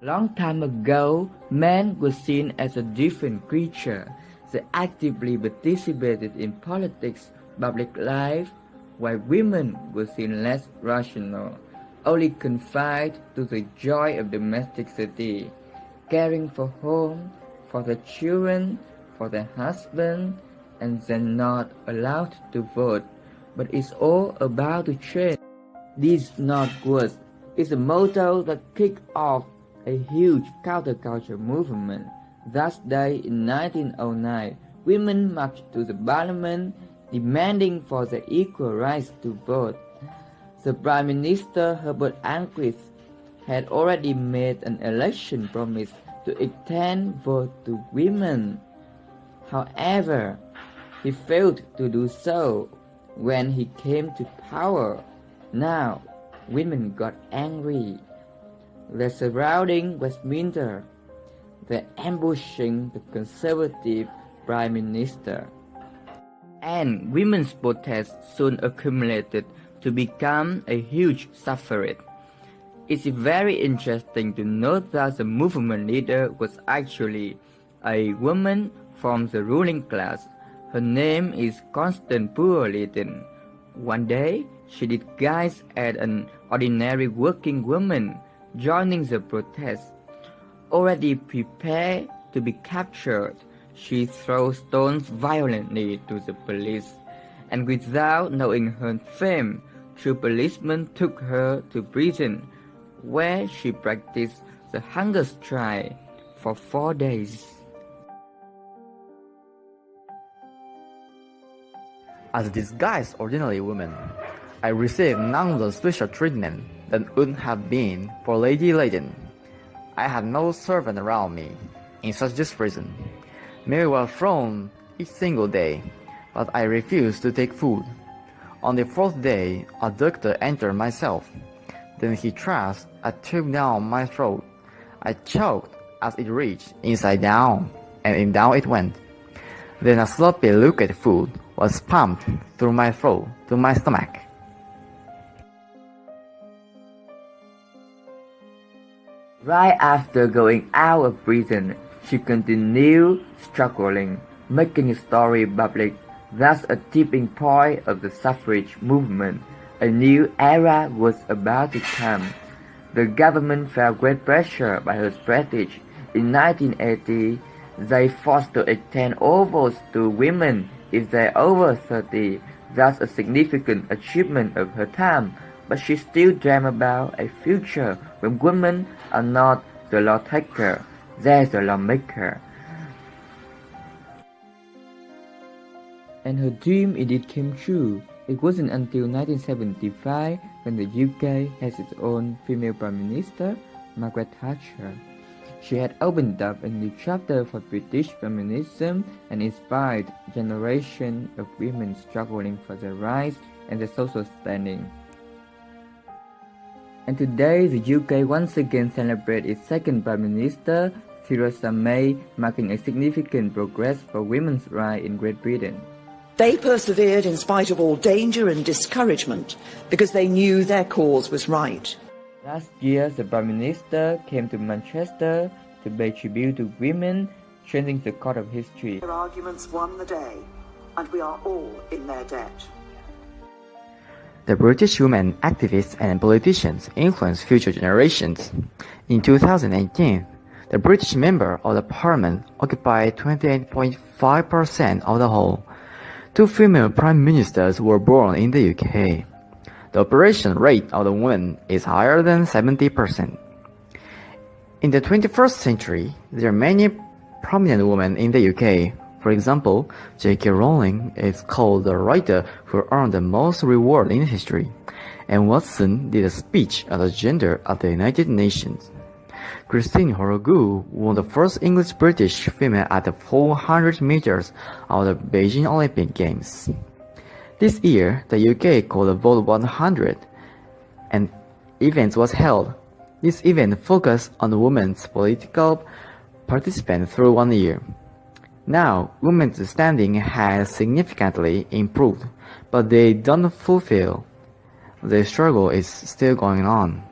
Long time ago, men were seen as a different creature. They actively participated in politics, public life, while women were seen less rational, only confined to the joy of domesticity, caring for home, for their children, for their husband, and then not allowed to vote. But it's all about to change. This not words is a motto that kicked off a huge counterculture movement. That day in 1909, women marched to the parliament demanding for their equal rights to vote. The Prime Minister Herbert Asquith had already made an election promise to extend vote to women. However, he failed to do so when he came to power. Now, women got angry. They're surrounding Westminster. They're ambushing the conservative Prime Minister. And women's protests soon accumulated to become a huge suffrage. It's very interesting to note that the movement leader was actually a woman from the ruling class. Her name is Constance Poor-Lytton. One day, she disguised as an ordinary working woman, joining the protest. Already prepared to be captured, she threw stones violently to the police, and without knowing her fame, two policemen took her to prison, where she practiced the hunger strike for 4 days. As a disguised ordinary woman, I received none of the special treatment that would have been for Lady Lytton. I had no servant around me in such prison. Meals were thrown each single day, but I refused to take food. On the 4th day, a doctor entered my cell. Then he thrust a tube down my throat. I choked as it reached inside down, and down it went. Then a sloppy liquid food was pumped through my throat to my stomach. Right after going out of prison, she continued struggling, making a story public. That's a tipping point of the suffrage movement. A new era was about to come. The government felt great pressure by her strategy. In 1980, they forced to extend all votes to women if they're over 30. That's a significant achievement of her time, but she still dreamed about a future when women are not the law taker, they're the lawmaker. And her dream indeed came true. It wasn't until 1975 when the UK has its own female Prime Minister, Margaret Thatcher. She had opened up a new chapter for British feminism and inspired a generation of women struggling for their rights and their social standing. And today, the UK once again celebrates its second Prime Minister, Theresa May, marking a significant progress for women's rights in Great Britain. They persevered in spite of all danger and discouragement because they knew their cause was right. Last year, the Prime Minister came to Manchester to pay tribute to women, changing the course of history. Their arguments won the day, and we are all in their debt. The British women activists and politicians influence future generations. In 2018, the British member of the parliament occupied 28.5% of the whole. 2 female prime ministers were born in the UK. The operation rate of the women is higher than 70%. In the 21st century, there are many prominent women in the UK. For example, J.K. Rowling is called the writer who earned the most reward in history, and Watson did a speech on the gender at the United Nations. Christine Horogu won the first English-British female at the 400 meters of the Beijing Olympic Games. This year, the UK called the Vote 100, and event was held. This event focused on women's political participation through 1 year. Now, women's standing has significantly improved, but they don't fulfill. The struggle is still going on.